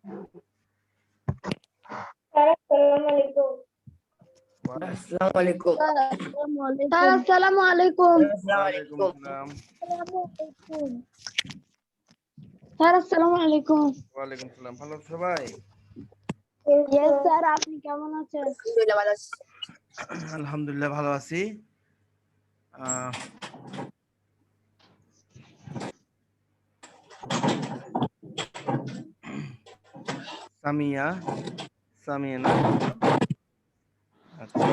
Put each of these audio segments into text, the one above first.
Assalamualaikum. Assalamualaikum. Assalamualaikum. ওয়ালাইকুম আসসালাম। Assalamualaikum. ওয়ালাইকুম আসসালাম। ভালো আছো সবাই? Yes sir, আপনি কেমন আছেন? Alhamdulillah ভালো আছি। আলহামদুলিল্লাহ ভালো আছি। সামিয়া না? আচ্ছা।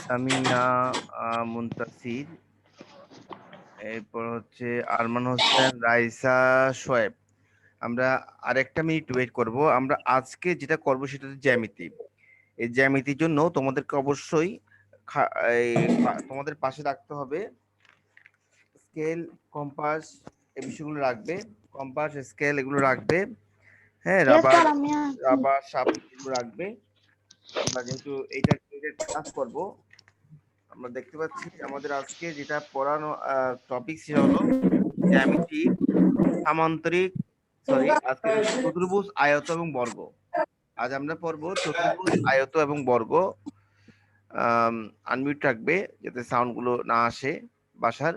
সামিয়া, মুনতাসির, এরপর হচ্ছে আরমান হোসেন, রাইসা, শোয়েব। আমরা আরেকটা মিনিট ওয়েট করব। আমরা আজকে যেটা করব সেটা হচ্ছে জ্যামিতি। এই জ্যামিতির জন্য তোমাদেরকে অবশ্যই তোমাদের পাশে রাখতে হবে স্কেল, কম্পাস, এই বিষয়গুলো রাখবে। কম্পাস, স্কেল এগুলো রাখবে। হ্যাঁ, Yes রাবার, sir, আমি আছি। শার্প এগুলো রাখবে। আমরা যেহেতু এইটা ক্লাস করব, আমরা দেখতে পাচ্ছি আমাদের আজকে যেটা পড়ানো টপিক সেটা হলো জ্যামিতি, সামান্তরিক, আজকে চতুর্ভুজ, আয়ত এবং বর্গ। আজ আমরা পড়বো চতুর্ভুজ, আয়ত এবং বর্গ। আনমিউট রাখবে যাতে সাউন্ড গুলো না আসে বাসার।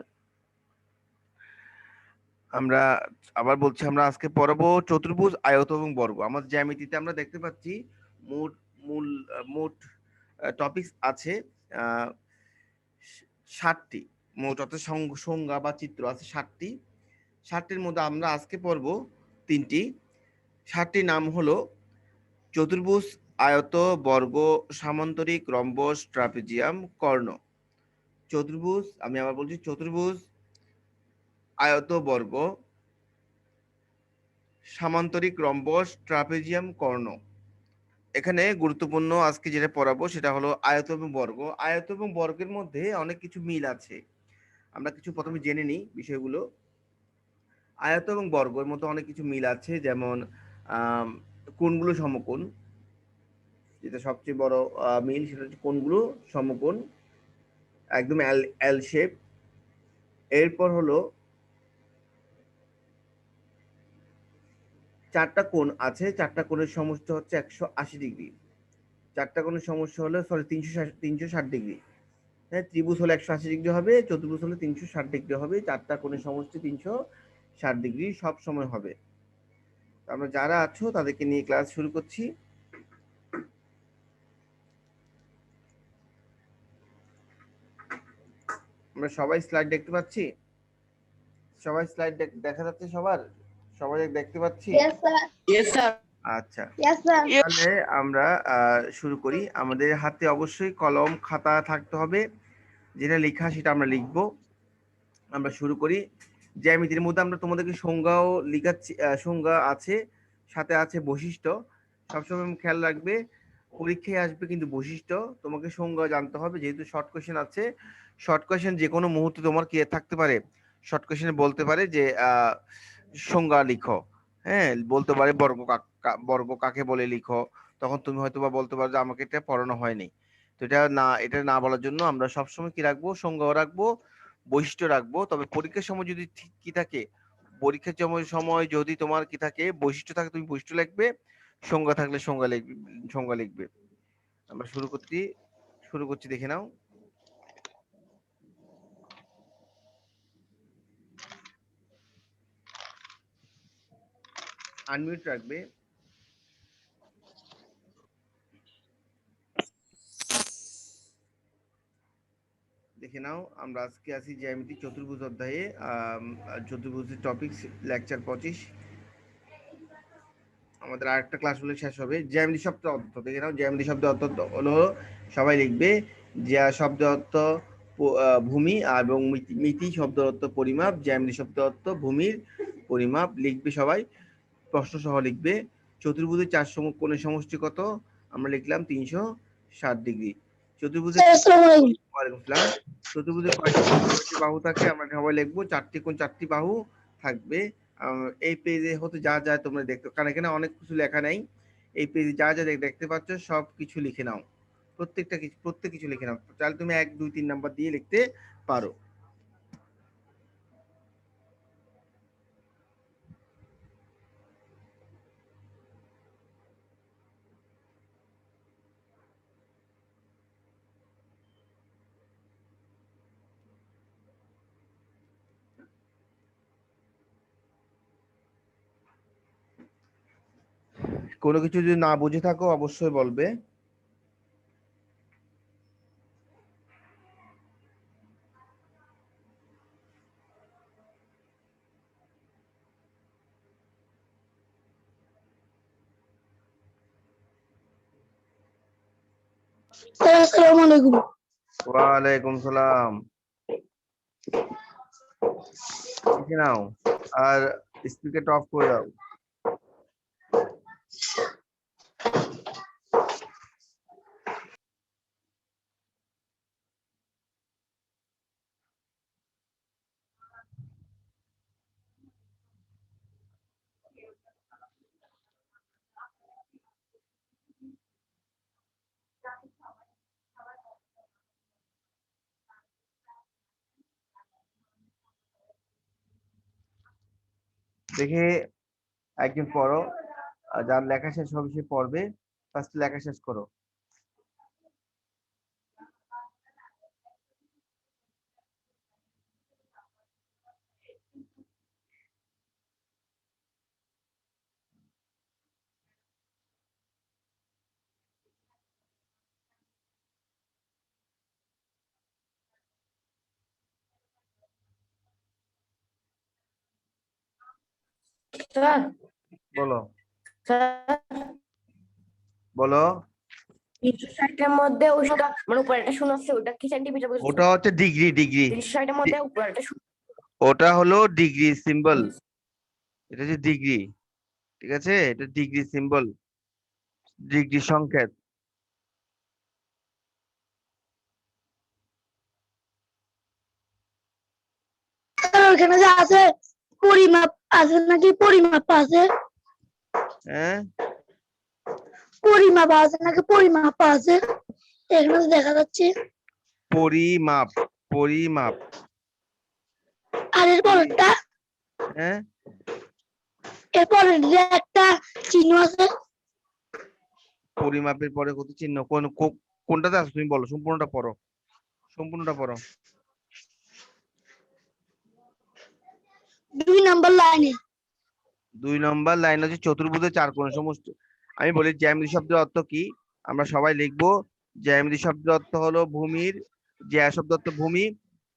আমরা আবার বলছি, আমরা আজকে পড়বো চতুর্ভুজ, আয়ত এবং বর্গ। আমাদের জ্যামিতিতে আমরা দেখতে পাচ্ছি মোট মোট টপিকস আছে 60টি। মোট অর্থাৎ সংজ্ঞা বা চিত্র আছে 60টি। 60টির মধ্যে আমরা আজকে পড়বো 3টি। 60টি নাম হলো চতুর্ভুজ, আয়ত, বর্গ, সামান্তরিক, রম্বস, ট্রাপিজিয়াম, কর্ণ। চতুর্ভুজ, আমি আবার বলছি, চতুর্ভুজ, আয়ত, বর্গ, সামান্তরিক, রম্বস, ট্রাপিজিয়াম, কর্ণ। এখানে গুরুত্বপূর্ণ আজকে যেটা পড়াবো সেটা হলো আয়ত এবং বর্গ। আয়ত এবং বর্গের মধ্যে অনেক কিছু মিল আছে। আমরা কিছু প্রথমে জেনে নিই বিষয়গুলো। আয়ত এবং বর্গের মধ্যে অনেক কিছু মিল আছে, যেমন কোণগুলো সমকোণ। যেটা সবচেয়ে বড় মিল সেটা হচ্ছে কোণগুলো সমকোণ, একদম এল শেপ। এরপর হলো চারটা কোণ আছে, চারটা কোণের সমষ্টি হচ্ছে 180 ডিগ্রি। চারটা কোণের সমষ্টি হলো 360 ডিগ্রি। হ্যাঁ, ত্রিভুজ হলে 180 ডিগ্রি হবে, চতুর্ভুজ হলে 360 ডিগ্রি হবে। চারটা কোণের সমষ্টি 360 ডিগ্রি সব সময় হবে। আমরা যারা আছো তাদেরকে নিয়ে ক্লাস শুরু করছি। আমরা সবাই স্লাইড দেখতে পাচ্ছি? সবাই স্লাইড দেখা যাচ্ছে? সবাই দেখতে পাচ্ছি? Yes sir. Yes sir. আচ্ছা, Yes sir. তাহলে আমরা শুরু করি। আমাদের হাতে অবশ্যই কলম খাতা থাকতে হবে, যেটা লেখা সেটা আমরা লিখব। আমরা শুরু করি। জ্যামিতির মধ্যে আমরা তোমাদেরকে সংজ্ঞাও লিখাচ্ছি, সংজ্ঞা আছে, সাথে আছে বৈশিষ্ট্য। সবসময় খেয়াল রাখবে পরীক্ষায় আসবে কিন্তু বৈশিষ্ট্য, তোমাকে সংজ্ঞা জানতে হবে। যেহেতু শর্ট কোয়েশ্চেন আছে, শর্ট কোয়েশ্চেন যে কোনো মুহূর্তে তোমার কি থাকতে পারে, শর্ট কোয়েশ্চেনে বলতে পারে যে সংজ্ঞা লিখো। হ্যাঁ, বলতে পারে বর্গ কাকে বলে লিখো। তখন তুমি হয়তো বা বলতে পারো যে আমাকে এটা পড়ানো হয়নি। তো এটা না বলার জন্য আমরা সবসময় কি রাখবো, সংজ্ঞাও রাখবো, বৈশিষ্ট্য রাখবো। তবে পরীক্ষার সময় যদি কি থাকে, পরীক্ষার সময় যদি তোমার কি থাকে, বৈশিষ্ট্য থাকে, তুমি বৈশিষ্ট্য লিখবে, সংজ্ঞা থাকলে সংজ্ঞা লিখবে। আমরা শুরু করছি, দেখে নাও। আনমিউট রাখবে। দেখে নাও, আমরা আজকে আছি জ্যামিতি চতুর্ভুজ অধ্যায়ে, চতুর্ভুজের টপিক লেকচার 25। আমাদের আরেকটা ক্লাস হলে শেষ হবে। জ্যামিতি শব্দ অর্থ দেখে নাও। জ্যামিতি শব্দ অর্থ হলো, সবাই লিখবে, জ্যা শব্দ অর্থ ভূমি, এবং মিতি শব্দ অর্থ পরিমাপ। জ্যামিতি শব্দ অর্থ ভূমির পরিমাপ। লিখবে সবাই, প্রশ্ন সহ লিখবে। চতুর্ভুজের 4 কোণের সমষ্টি কত? আমরা লিখলাম 360 ডিগ্রি। চতুর্ভুজের ওয়ালাইকুম আসসালাম। চতুর্ভুজের কয়টি বাহু থাকে? আমরা সবাই লিখবো 4টি কোণ, 4টি বাহু থাকবে। এই পেজে হতে যা যা তোমরা দেখতে, কারণ এখানে অনেক কিছু লেখা নাই। এই পেজে যা যা দেখতে পাচ্ছ সব কিছু লিখে নাও। প্রত্যেক কিছু লিখে নাও, তাহলে তুমি 1 2 3 নাম্বার দিয়ে লিখতে পারো। কোনো কিছু যদি না বুঝে থাকো অবশ্যই বলবে। আসসালামু আলাইকুম। ওয়ালাইকুম সালাম। লিখে নাও আর স্পিকারটা অফ করে দাও। দেখে একজন পড়ো, আর যার লেখা শেষ হবে সে পড়বে। ফার্স্ট লেখা শেষ করো। স্যার বলো স্যার বলো। 360-এর মধ্যে ওইটা মানে উপরে একটা শূন্য আছে, ওটা কি সেন্টিমিটার বলছো? ওটা হচ্ছে ডিগ্রি। 360-এর মধ্যে উপরে একটা শূন্য। ওটা হলো ডিগ্রি সিম্বল, এটা হচ্ছে ডিগ্রি। ঠিক আছে, এটা ডিগ্রি সিম্বল, ডিগ্রি সংকেত। ওখানে যে আছে পরিমাপ আছে নাকি? পরিমাপ আছে, হ্যাঁ, পরিমাপ আছে নাকি? পরিমাপ আছে এখানে দেখা যাচ্ছে। পরিমাপ, পরিমাপ। আর এর পরেরটা, হ্যাঁ, এর পরের যে একটা চিহ্ন আছে, পরিমাপের পরে কত চিহ্ন? কোনটাতে আছে তুমি বলো, সম্পূর্ণটা পড়ো, সম্পূর্ণটা পড়ো। 2 নম্বর লাইনে। 2 নম্বর লাইন হচ্ছে চতুর্ভুজের চার কোণ সমস্ত। আমি বলি জ্যামিতি শব্দের অর্থ কি, আমরা সবাই লিখবো। জ্যামিতি শব্দের অর্থ হলো ভূমির, জ্যা শব্দ অর্থ ভূমি,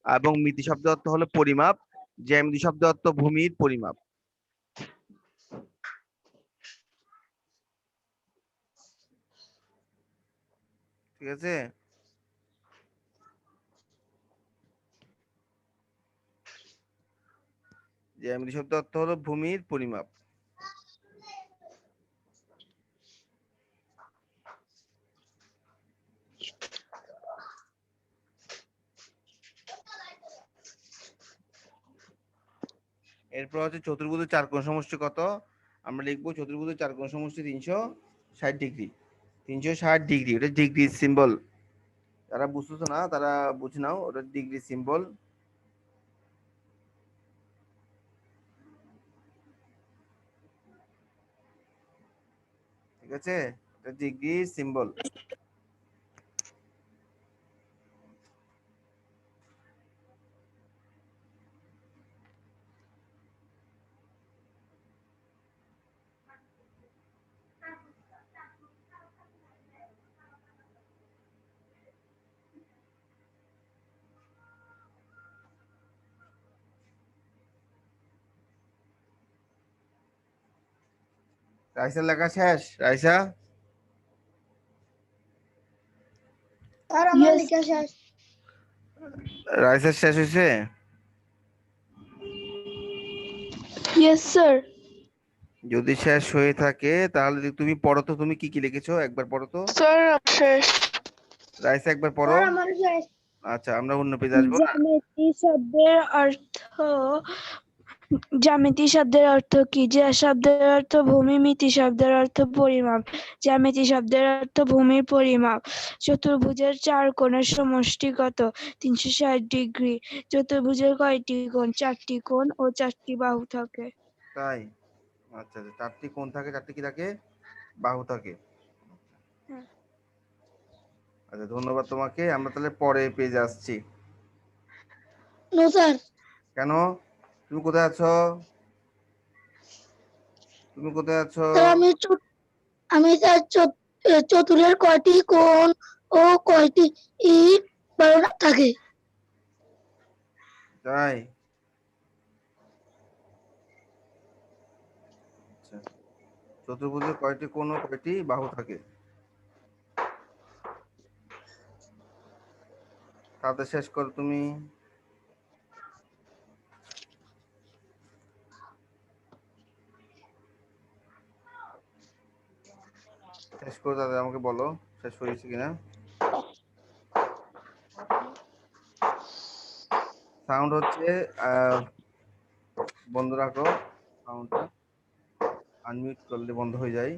এবং মিতি শব্দ অর্থ হলো পরিমাপ। জ্যামিতি শব্দ অর্থ ভূমির পরিমাপ। ঠিক আছে, জ্যামিতি শব্দ অর্থ হলো ভূমির পরিমাপ। এরপর হচ্ছে চতুর্ভুজের চার কোণ সমষ্টি কত, আমরা লিখবো চতুর্ভুজের চার কোণ সমষ্টি 360 ডিগ্রি। 360 ডিগ্রি, ওটা ডিগ্রি সিম্বল। যারা বুঝতেছো না তারা বুঝে নাও, ওটা ডিগ্রি সিম্বল। ঠিক আছে, এটা ডিগ্রি সিম্বল। রাইসার লেখা শেষ? রাইসা, আর আমার লেখা শেষ। রাইসার শেষ হয়েছে? Yes sir. যদি শেষ হয়ে থাকে তাহলে তুমি পড়ো তো, তুমি কি কি লিখেছো একবার পড়ো তো। স্যার শেষ। রাইসা একবার পড়ো। স্যার আমার শেষ। আচ্ছা, আমরা অন্য পেজে আসবো না। জ্যামিতি শব্দের অর্থ জ্যামিতি শব্দের অর্থ কি? জ্যা শব্দের অর্থ ভূমি, মিতি শব্দের অর্থ পরিমাপ, জ্যামিতি শব্দের অর্থ ভূমির পরিমাপ। চতুর্ভুজের চার কোণের সমষ্টি কত? 360 ডিগ্রি। চতুর্ভুজের কয়টি কোণ? 4টি কোণ ও 4টি বাহু থাকে। তাই? আচ্ছা আচ্ছা, 4টি কোণ থাকে, 4টি কি থাকে? বাহু থাকে। হ্যাঁ। আচ্ছা, ধন্যবাদ তোমাকে। আমরা তাহলে পরে পেজে আসছি। নো স্যার, কেন? তুমি কোথায় আছো? তুমি কোথায় আছো? স্যার আমি স্যার চতুরের কয়টি কোণ ও কয়টি বাহু থাকে? তাই? আচ্ছা, চতুর্ভুজের কয়টি কোণ ও কয়টি বাহু থাকে? তাতে শেষ করো তুমি। শেষ করে তাদের আমাকে বলো শেষ হয়েছে কিনা। সাউন্ড হচ্ছে বন্ধ রাখো, সাউন্ডটা আনমিউট করলে বন্ধ হয়ে যায়।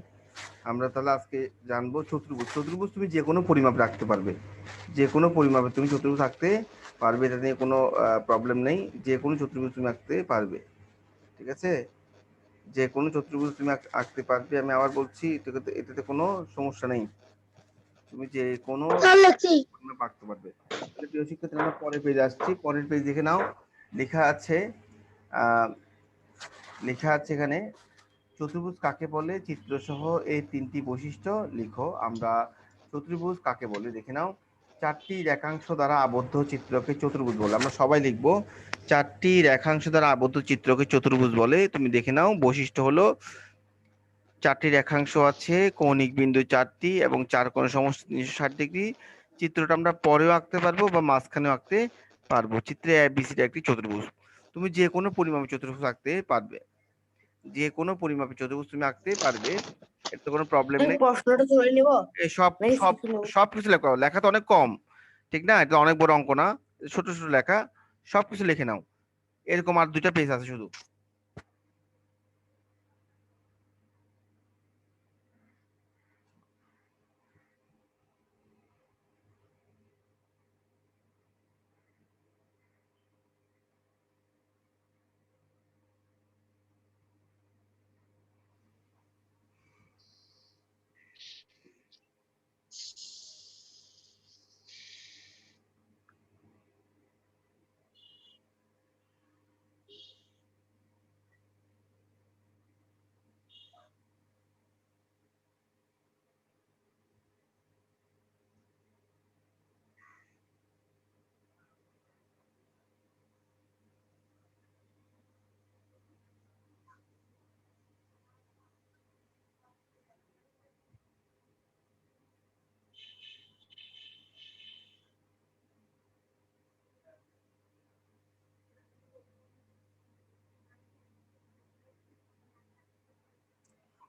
আমরা তাহলে আজকে জানবো চতুর্ভুজ। চতুর্ভুজ তুমি যে কোনো পরিমাপ রাখতে পারবে, যে কোনো পরিমাপে তুমি চতুর্ভুজ আঁকতে পারবে, এটা নিয়ে কোনো প্রবলেম নেই। যে কোনো চতুর্ভুজ তুমি আঁকতে পারবে, ঠিক আছে? যে কোনো চতুর্ভুজ তুমি আঁকতে পারবে। আমি আবার বলছি, এটাতে কোনো সমস্যা নেই, তুমি যে কোনো স্যার লিখছি। পরিমাপ আঁকতে পারবে। তাহলে প্রিয় শিক্ষার্থী, আমরা পরের পেজে আসছি। পরের পেজ দেখে নাও। লেখা আছে আহ লেখা আছে এখানে, চতুর্ভুজ কাকে বলে, চিত্রসহ এই 3টি বৈশিষ্ট্য লিখো। আমরা চতুর্ভুজ কাকে বলে দেখে নাও। 4টি রেখাংশ দ্বারা আবদ্ধ চিত্রকে চতুর্ভুজ বলে। আমরা সবাই লিখবো 4টি রেখাংশ দ্বারা আবদ্ধ চিত্রকে চতুর্ভুজ বলে। তুমি দেখে নাও, বৈশিষ্ট্য হলো 4টি রেখাংশ আছে, কৌণিক বিন্দু 4টি এবং 4 কোণ সমষ্টি 360 ডিগ্রি। চিত্রটা আমরা পরেও আঁকতে পারবো বা মাঝখানেও আঁকতে পারবো। চিত্রে এবিসিডি একটি চতুর্ভুজ। তুমি যে কোনো পরিমাপে চতুর্ভুজ আঁকতে পারবে, যে কোনো পরিমাপে চতুর্ভুজ তুমি আঁকতে পারবে, এতে কোনো প্রবলেম আমি নেই। প্রশ্নটা ধরে নিব, এই সব নাকি সব শিখে নেবো? সবকিছু লেখা, লেখা তো অনেক কম, ঠিক না? এটা অনেক বড় অঙ্ক না, ছোট ছোট লেখা, সবকিছু লিখে নাও। এরকম আর 2টা পেজ আছে শুধু।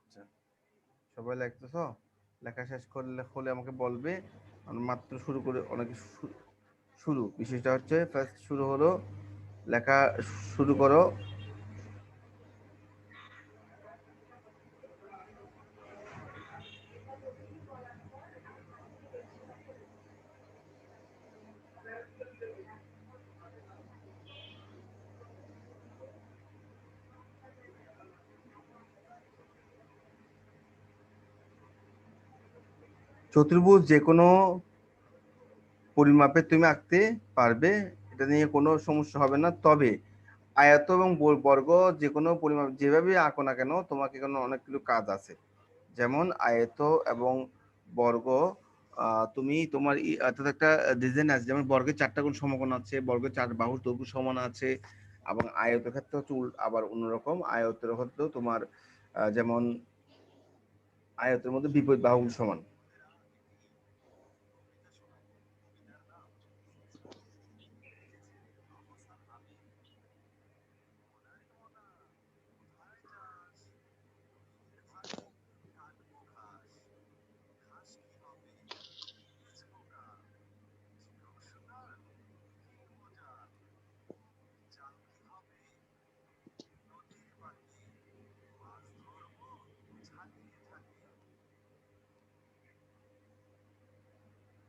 আচ্ছা, সবাই লিখতেছো? লেখা শেষ করলে হলে আমাকে বলবে। আমরা মাত্র শুরু করে অনেক শুরু, বিষয়টা হচ্ছে ফার্স্ট শুরু হলো, লেখা শুরু করো। চতুর্ভুজ যে কোনো পরিমাপে তুমি আঁকতে পারবে, এটা নিয়ে কোনো সমস্যা হবে না। তবে আয়ত এবং বর্গ যে কোনো পরিমাপ যেভাবে আঁকো না কেন, তোমাকে কোনো অনেকগুলো কাজ আছে। যেমন আয়ত এবং বর্গ, তুমি তোমার অর্থাৎ একটা ডিজাইন আছে, যেমন বর্গের 4টা কোণ সমকোণ আছে, বর্গের 4 বাহুর দৈর্ঘ্য সমান আছে, এবং আয়তের ক্ষেত্রে হচ্ছে আবার অন্যরকম। আয়তের ক্ষেত্রেও তোমার যেমন আয়তের মধ্যে বিপরীত বাহুগুলো সমান।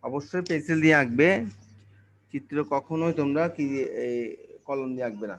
অবশ্যই পেন্সিল দিয়ে আঁকবে, চিত্র কখনোই তোমরা কি এই কলম দিয়ে আঁকবে না।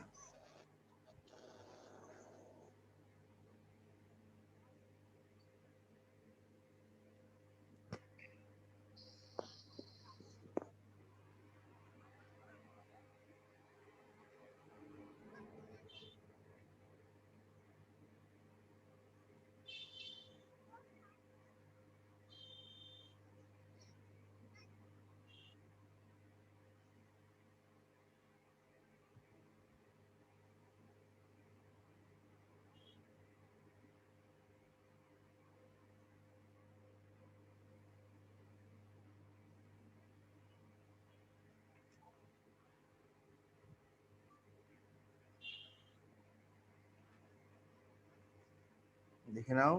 দেখে নাও,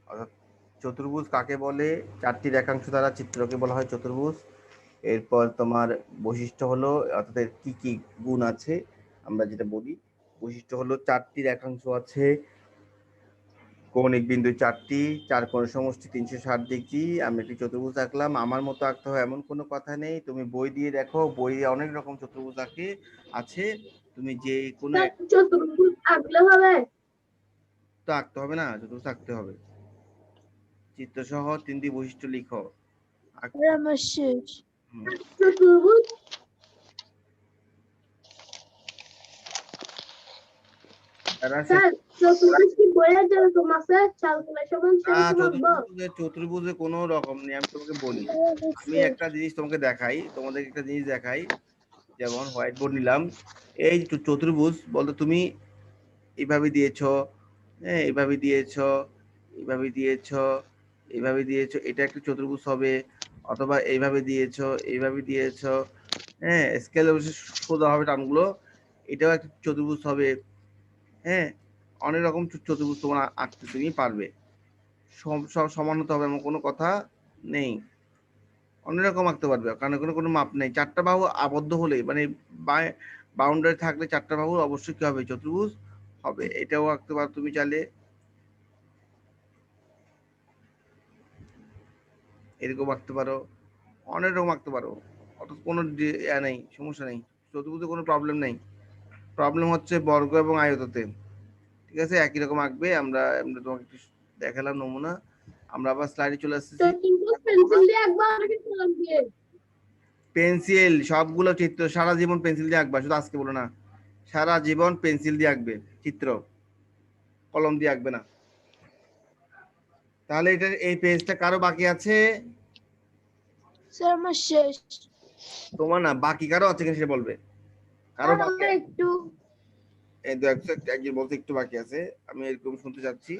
অর্থাৎ চতুর্ভুজ কাকে বলে? চারটি রেখাংশ দ্বারা চিত্রকে বলা হয় চতুর্ভুজ। এরপর তোমার বৈশিষ্ট্য হলো, অর্থাৎ এর কি কি গুণ আছে আমরা যেটা বলি, বৈশিষ্ট্য হলো চারটি রেখাংশ আছে, কৌণিক বিন্দু চারটি, চার কোণের সমষ্টি 360 ডিগ্রি। আমি একটি চতুর্ভুজ আঁকলাম, আমার মতো আঁকতে হয় এমন কোনো কথা নেই। তুমি বই দিয়ে দেখো, বইয়ে অনেক রকম চতুর্ভুজ আছে, তুমি যে কোনো চতুর্ভুজ আঁকলে হবে? তো আঁকতে হবে না, চতুর্ভুজ আঁকতে হবে। চিত্রসহ 3টি বৈশিষ্ট্য লিখো। স্যার আমার শেষ। চতুর্ভুজ স্যার, চতুর্ভুজ কি বইয়ের যেরকম আছে চালকুলা সমান সেরকম আঁকবো? চতুর্ভুজে কোনো রকম নেই, আমি তোমাকে বলি। আমি একটা জিনিস তোমাকে দেখাই, তোমাদের একটা জিনিস দেখাই। যেমন হোয়াইট বোর্ড নিলাম, এই চতুর্ভুজ বলতে তুমি এইভাবে দিয়েছো, হ্যাঁ এইভাবে দিয়েছো, এইভাবে দিয়েছো, এইভাবে দিয়েছো, এটা একটা চতুর্ভুজ হবে। অথবা এইভাবে দিয়েছো, এইভাবে দিয়েছো, হ্যাঁ স্কেল অবশ্যই সোজা হবে টানগুলো, এটাও একটা চতুর্ভুজ হবে। হ্যাঁ, অনেক রকম চতুর্ভুজ তোমার আঁকতে তুমি পারবে, সব সমান হতে হবে এমন কোনো কথা নেই, অনেক রকম আঁকতে পারবে, কারণ কোনো কোনো মাপ নেই। চারটা বাহু আবদ্ধ হলে মানে বাউন্ডারি থাকলে চারটা বাহু অবশ্যই কি হবে? চতুর্ভুজ হবে। এটাও আঁকতে পারো তুমি চাইলে, এরকম আঁকতে পারো, অনেক রকম আঁকতে পারো, অত কোনো নেই, সমস্যা নেই, চতুর্ভুজে কোনো প্রবলেম নেই। প্রবলেম হচ্ছে বর্গ এবং আয়ততে। ঠিক আছে, একই রকম আঁকবে। আমরা আমরা তোমাকে একটু দেখালাম নমুনা। আমরা আবার স্লাইডে চলে আসতেছি। পেন্সিল দিয়ে আঁকবো নাকি কলম দিয়ে? পেন্সিল, সবগুলো চিত্র সারা জীবন পেন্সিল দিয়ে আঁকবা, শুধু আজকে বলো না, সারা জীবন পেন্সিল দিয়ে আঁকবে চিত্র, কলম দিয়ে আঁকবে না। তাহলে এটা এই পেজটা কারো বাকি আছে? স্যার আমার শেষ। তোমার না, বাকি কারো আছে কিনা সেটা বলবে। কারো বাকি একটু এই একজন বলতে একটু বাকি আছে, আমি এরকম শুনতে চাচ্ছি।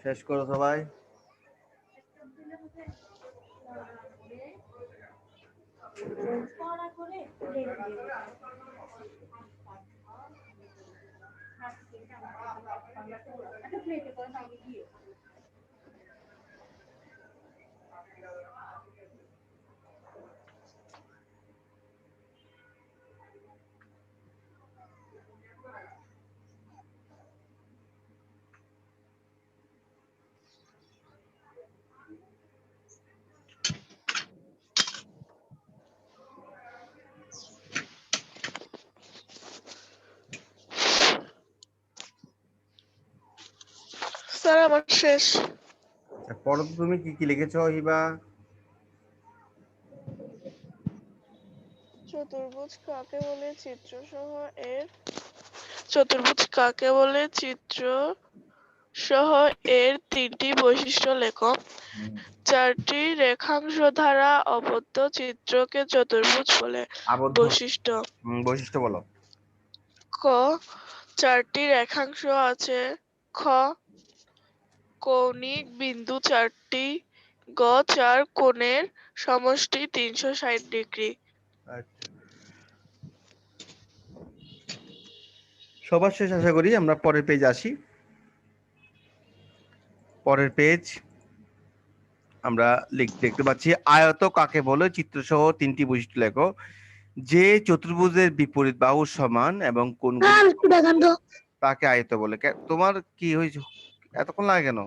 শেষ করো সবাই। স্যার আমার শেষ। পরে তুমি কি কি লিখেছো হিবা? চতুর্ভুজ কাকে বলে চিত্রসহ এর চতুর্ভুজ কাকে বলে চিত্র সহ এর 3টি বৈশিষ্ট্য লেখো। 4টি রেখাংশ দ্বারা আবদ্ধ চিত্রকে চতুর্ভুজ বলে। আবদ্ধ বৈশিষ্ট্য বৈশিষ্ট্য বলো। ক, 4টি রেখাংশ আছে। খ, কৌণিক বিন্দু 4টি। গ, 4 কোণের সমষ্টি 360 ডিগ্রি। সবার শেষ আশা করি। আমরা পরের পেজ আসি। পরের পেজ আমরা দেখতে পাচ্ছি আয়ত কাকে বলে, চিত্রসহ 3টি বৈশিষ্ট্য লেখো। যে চতুর্ভুজের বিপরীত বাহু সমান এবং কোণগুলো তাকে আয়ত বলে। তোমার কি হয়েছে, এতক্ষণ লাগে কেন?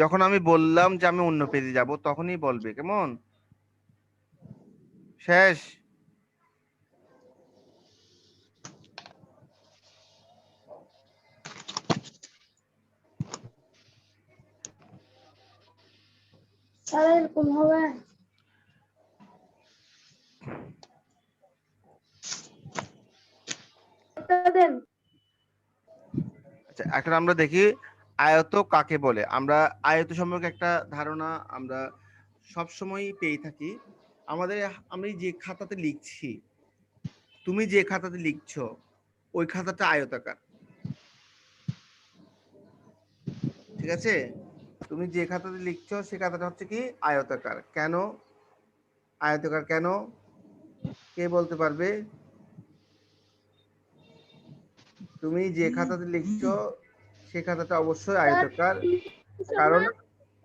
যখন আমি বললাম যে আমি অন্য পেজে যাব তখনই বলবে, কেমন? শেষ? স্যার এরকম হবে? দেন। আচ্ছা, এখন আমরা দেখি আয়ত কাকে বলে। আমরা আয়ত সম্পর্কে একটা ধারণা আমরা সবসময় পেয়ে থাকি। আমি যে খাতাতে লিখছি, তুমি যে খাতাতে লিখছো ওই খাতাটা আয়তাকার, ঠিক আছে? তুমি যে খাতাতে লিখছো সেই খাতাটা হচ্ছে কি আয়তাকার। কেন আয়তাকার, কেন কে বলতে পারবে? তুমি যে খাতাতে লিখছো সেই খাতাটা অবশ্যই আয়তাকার, কারণ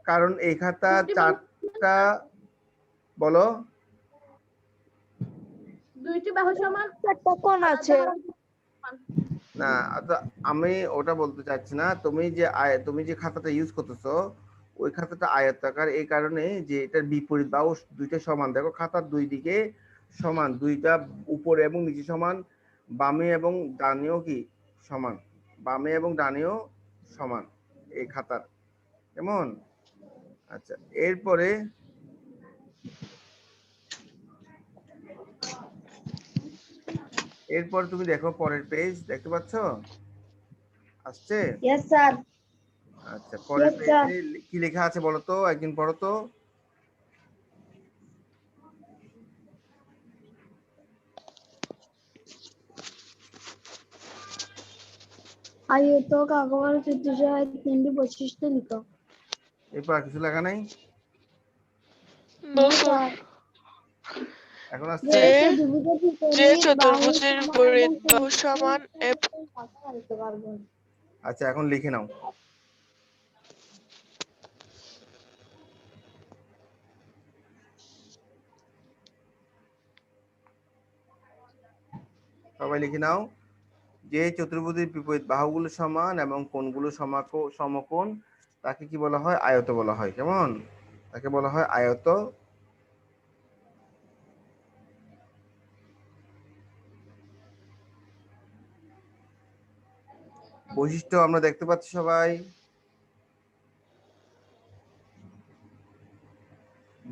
কারণ এই খাতা চারটা, বলো। দুইটি বাহু সমান, চারটা কোণ আছে। না, আমি ওটা বলতে চাচ্ছি না। তুমি যে খাতাটা ইউজ করতেছো ওই খাতাটা আয়তাকার এই কারণে যে এটার বিপরীত বাহু দুইটা সমান। দেখো খাতার দুই দিকে সমান, দুইটা উপরে এবং নিচে সমান, বামে এবং ডানেও কি সমান, বামে এবং ডানেও সমান এই খাতার, কেমন? আচ্ছা, এরপরে তুমি দেখো পরের পেজ, দেখতে পাচ্ছ আসছে? Yes sir. আচ্ছা, পরের পেজে কি লেখা আছে বলো তো, একদিন পড়ো তো। আয়ত কাকে বলে, চিত্রসহ 3টি বৈশিষ্ট্য লিখো। এরপর আর কিছু লেখা নাই? No sir. এখন আসছে যে চতুর্ভুজের বিপরীত বাহু সমান আচ্ছা, এখন লিখে নাও। সবাই লিখে নাও। যে চতুর্ভুজের বিপরীত বাহুগুলো সমান এবং কোণগুলো সমকোণ তাকে কি বলা হয়? আয়ত বলা হয়, কেমন? তাকে বলা হয় আয়ত। বৈশিষ্ট্য আমরা দেখতে পাচ্ছি সবাই।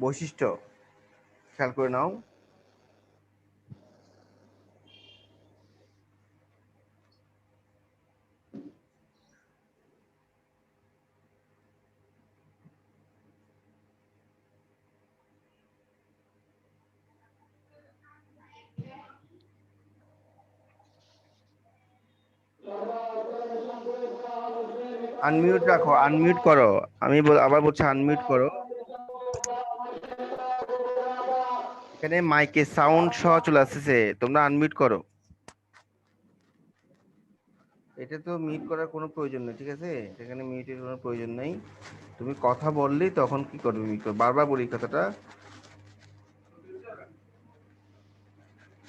বৈশিষ্ট্য খেয়াল করে নাও। আনমিউট রাখো, আনমিউট করো। আমি আবার বলছি আনমিউট করো। এখানে মাইকে সাউন্ড সহ চলে আসছে, তোমরা আনমিউট করো। এটা তো মিউট করার কোনো প্রয়োজন নেই, ঠিক আছে? এখানে মিউটের কোনো প্রয়োজন নেই। তুমি কথা বললেই তখন কি করবে মিউট করবে। বারবার বলি কথাটা।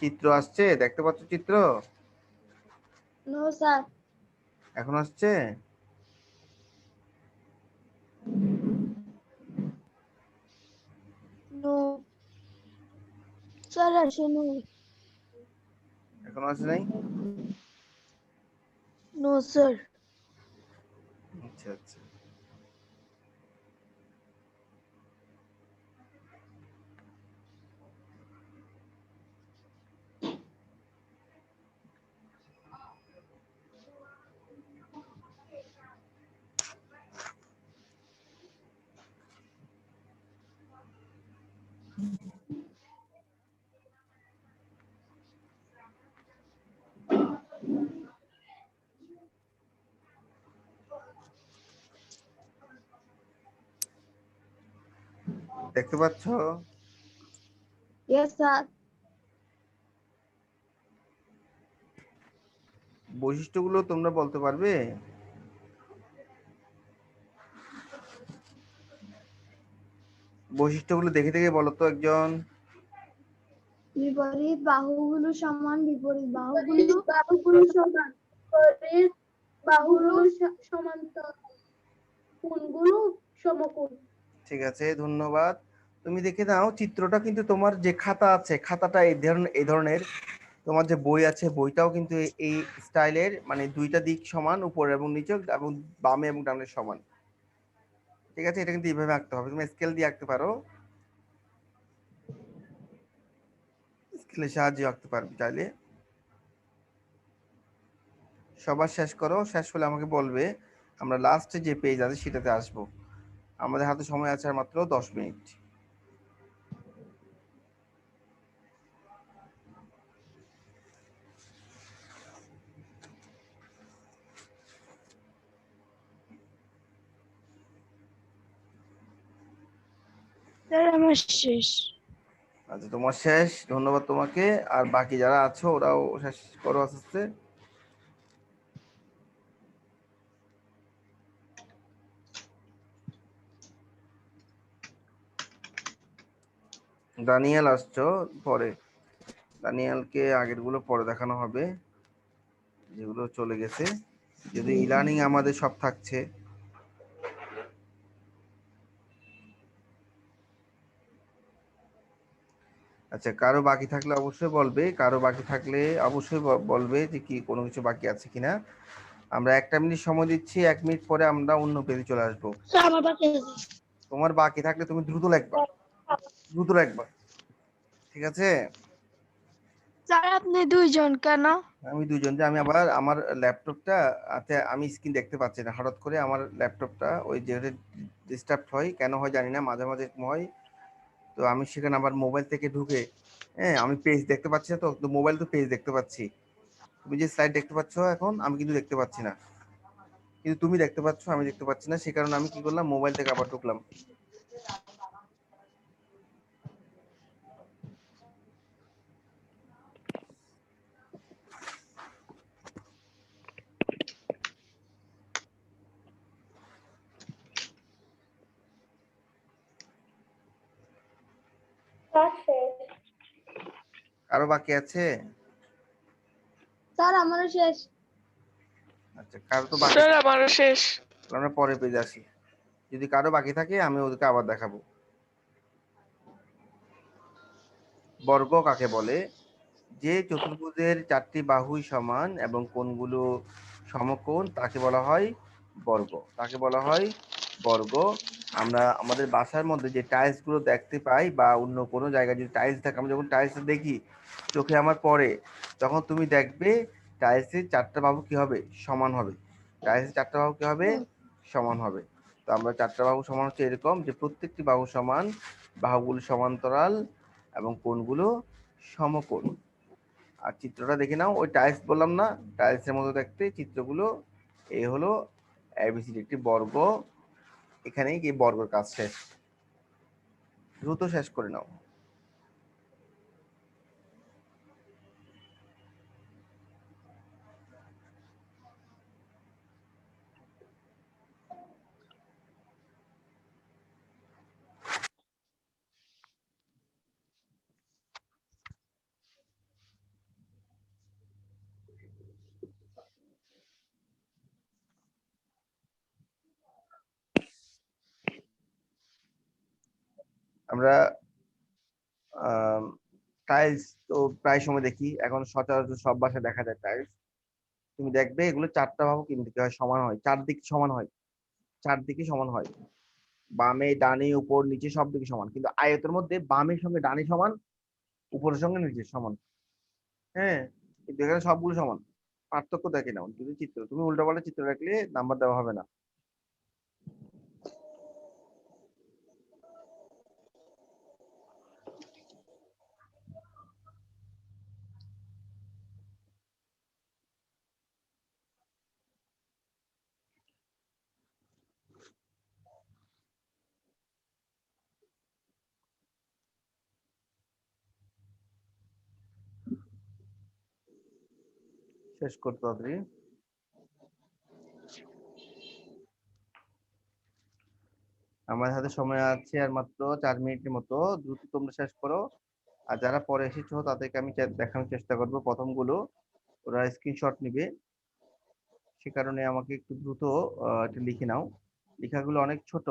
চিত্র আসছে, দেখতে পাচ্ছ চিত্র? No sir. এখন আসছে? নো স্যার, আসেনি। এখন আসে নাই? No sir. আচ্ছা আচ্ছা। দেখতে পাচ্ছ? Yes sir. বৈশিষ্ট্যগুলো তোমরা বলতে পারবে? বৈশিষ্ট্যগুলো দেখে দেখে বলো তো একজন। বিপরীত বাহুগুলো সমান, বিপরীত বাহুগুলো সমান, বিপরীত বাহুগুলো সমান্তরাল, কোণগুলো সমকোণ। ঠিক আছে, ধন্যবাদ। তুমি দেখে নাও চিত্রটা, কিন্তু তোমার যে খাতা আছে খাতাটা এই ধরনের, তোমার যে বই আছে বইটাও কিন্তু এই স্টাইলের, মানে দুইটা দিক সমান, উপর এবং নিচে এবং বামে এবং ডানে সমান। ঠিক আছে, এটা কিন্তু এইভাবে আঁকতে হবে। তুমি স্কেল দিয়ে আঁকতে পারো, স্কেলের সাহায্যে আঁকতে পারবে চাইলে। সবার শেষ করো, শেষ হলে আমাকে বলবে। আমরা লাস্টে যে পেজ আছে সেটাতে আসবো। আমাদের হাতে সময় আছে আর মাত্র 10 মিনিট। স্যার আমার শেষ। আচ্ছা, তোমার শেষ, ধন্যবাদ তোমাকে। আর বাকি যারা আছো ওরাও শেষ করো আস্তে আস্তে। দানিয়েল আসছো পরে, দানিয়েলকে আগের গুলো পরে দেখানো হবে, যেগুলো চলে গেছে। যদি লার্নিং আমাদের সব থাকছে। আচ্ছা, কারো বাকি থাকলে অবশ্যই বলবে, কারো বাকি থাকলে অবশ্যই বলবে যে কি কোনো কিছু বাকি আছে কিনা। আমরা 1 মিনিট সময় দিচ্ছি, 1 মিনিট পরে আমরা অন্য পেজে চলে আসবো। আমার বাকি আছে। তোমার বাকি থাকলে তুমি দ্রুত লিখবা, দ্রুত লিখবা, ঠিক আছে? স্যার আপনি দুইজন কেন? আমি দুজন, যে আমি আবার আমার ল্যাপটপটা আমি স্ক্রিন দেখতে পাচ্ছি না, হঠাৎ করে আমার ল্যাপটপটা ওই যে ডিস্টার্ব হয়, কেন হয় জানি না, মাঝে মাঝে এরকম হয়। তো আমি সেখানে আবার মোবাইল থেকে ঢুকে, হ্যাঁ, আমি পেজ দেখতে পাচ্ছি না, তো মোবাইল তো পেজ দেখতে পাচ্ছি। তুমি যে স্লাইড দেখতে পাচ্ছ এখন, আমি কিন্তু দেখতে পাচ্ছি না, কিন্তু তুমি দেখতে পাচ্ছ, আমি দেখতে পাচ্ছি না। সে কারণে আমি কি করলাম, মোবাইল থেকে আবার ঢুকলাম। আরো বাকি আছে? স্যার আমারও শেষ। আচ্ছা, কারো তো বাকি, স্যার আমারও শেষ। আমরা পরে পেজে আসি। যদি কারো বাকি থাকে আমি ওদেরকে আবার দেখাবো। বর্গ কাকে বলে? যে চতুর্ভুজের 4টি বাহুই সমান এবং কোণগুলো সমকোণ তাকে বলা হয় বর্গ, তাকে বলা হয় বর্গ। আমরা আমাদের বাসার মধ্যে যে টাইলস গুলো দেখতে পাই, বা অন্য কোনো জায়গায় যদি টাইলস থাকে, আমরা যখন টাইলস দেখি চোখে আমার পড়ে, তখন তুমি দেখবে টাইলসের 4টা বাহু কি হবে, সমান হবে। টাইলসের 4টা বাহু কি হবে, সমান হবে। তো আমরা 4টা বাহু সমান হচ্ছে এরকম, যে প্রত্যেকটি বাহু সমান, বাহুগুলো সমান্তরাল এবং কোণগুলো সমকোণ। আর চিত্রটা দেখে নাও, ওই টাইলস বললাম না, টাইলসের মতো দেখতে চিত্রগুলো। এই হলো এবিসিডি একটি বর্গ। এখানেই কি বর্গের কাজ শেষ, দ্রুত শেষ করে নাও। আমরা টাইলস তো প্রায় সময় দেখি, এখন সচরাচর সব বাসায় দেখা যায় টাইলস। তুমি দেখবে এগুলো 4টা বাহু কিন্তু কি হয়, সমান হয়, চারদিকে সমান হয়, চারদিকে সমান হয়। বামে ডানে উপর নিচে সব দিকে সমান, কিন্তু আয়তের মধ্যে বামের সঙ্গে ডানে সমান, উপরের সঙ্গে নিচে সমান। হ্যাঁ, কিন্তু এখানে সবগুলো সমান। পার্থক্য দেখে নাও। যদি চিত্র তুমি উল্টাপাল্টা চিত্র রাখলে নাম্বার দেওয়া হবে না। শেষ করতে তাড়াতাড়ি। আমাদের হাতে সময় আছে আর মাত্র 4 মিনিটের মতো, দ্রুত তোমরা শেষ করো। আর যারা পরে এসেছো তাদেরকে আমি দেখানোর চেষ্টা করবো প্রথমগুলো, ওরা স্ক্রিনশট নিবে, সে কারণে আমাকে একটু দ্রুত এটা লিখে নাও। লেখাগুলো অনেক ছোট,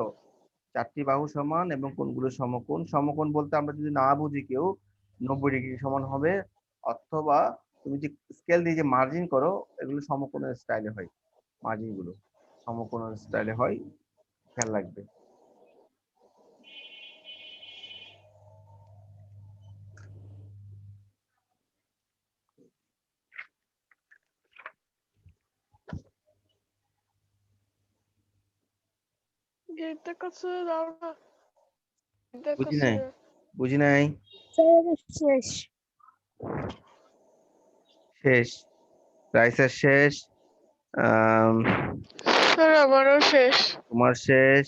4টি বাহু সমান এবং কোণগুলো সমকোণ। সমকোণ বলতে আমরা যদি না বুঝি কেউ 90 ডিগ্রি সমান হবে, অথবা তুমি যে স্কেল দিয়ে যে মার্জিন করো এগুলো সমকোণের স্টাইলে হয়, মার্জিন গুলো সমকোণের স্টাইলে হয়, খেয়াল রাখবে। বুঝি নাই, বুঝি নাই। শেষ। শেষ, রাইসার শেষ, স্যার আমারও শেষ। তোমার শেষ।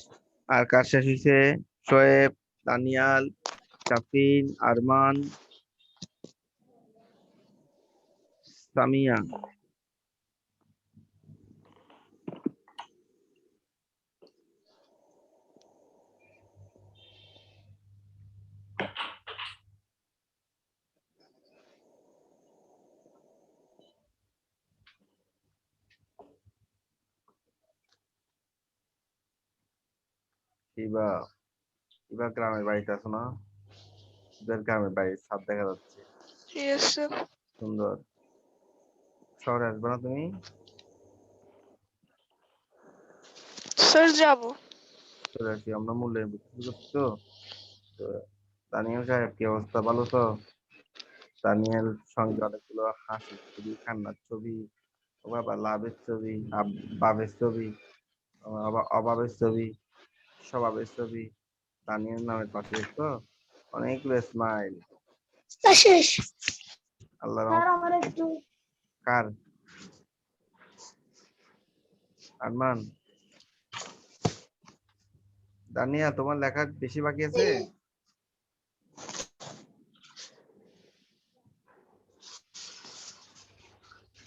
আর কার শেষ হয়েছে? শোয়েব, দানিয়াল, শাফিন, আরমান, সামিয়া। শিবা, শিবা গ্রামের বাড়িতে আছো না? শিবার গ্রামের বাড়ির ছাদ দেখা যাচ্ছে, সুন্দর। শহরে আসবে না তুমি? স্যার যাব। চলে আসি, আমরা মূল্যায়ন করতেছি তো। তো দানিয়াল সাহেব কি অবস্থা, ভালো তো? দানিয়াল সঙ্গে অনেকগুলো হাসির ছবি, কান্নার ছবি, ও বাবা লাভের ছবি, বাবের ছবি, অভাবের ছবি, স্বভাবের ছবি, দানিয়াল নামের পাশে দেখতো অনেকগুলো স্মাইল। শেষ। আল্লাহ স্যার আমার একটু কার? আরমান, দানিয়া তোমার লেখা বেশি বাকি আছে?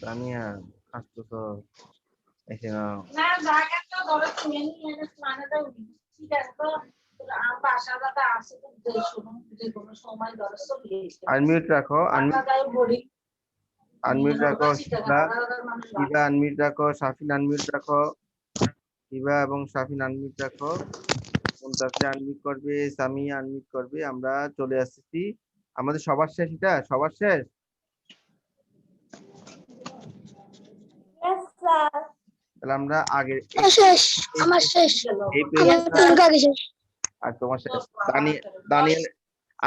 দানিয়া হাসতেছ, এসে নাও। না জায়গাটা ধরে তুমি নিয়ে মানে দাও, ঠিক আছে তো বাসা দাদা আসে তো যে কোনো সময় ধরে চলে এসে আনমিউট রাখো, আনমিউট রাখো, শিবা, শিবা আনমিউট রাখো, শাফিন আনমিউট রাখো, শিবা এবং শাফিন আনমিউট রাখো, মুনতাসির আনমিউট করবে, সামিয়া আনমিউট করবে। আমরা চলে আসছি, আমাদের সবার শেষ, এটা সবার শেষ। তাহলে আমরা আগে শেষ, আমার শেষ, এই শেষ। আর তোমার শেষ। দানিয়েল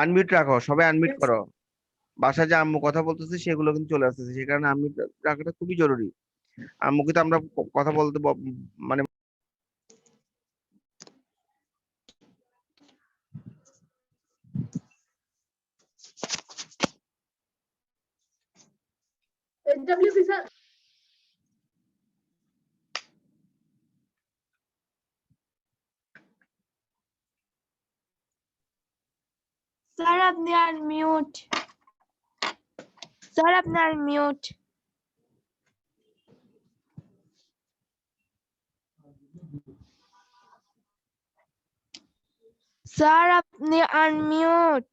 আনমিউট রাখো, সবাই আনমিউট করো। বাসায় যে আম্মু কথা বলতেছে সেগুলো কিন্তু চলে আসতেছে, সে কারণে আনমিউট রাখাটা খুবই জরুরি। আম্মুকে তো আমরা কথা বলতে মানে SWP স্যার। স্যার আপনি আনমিউট। স্যার আপনি আনমিউট। স্যার আপনি আনমিউট।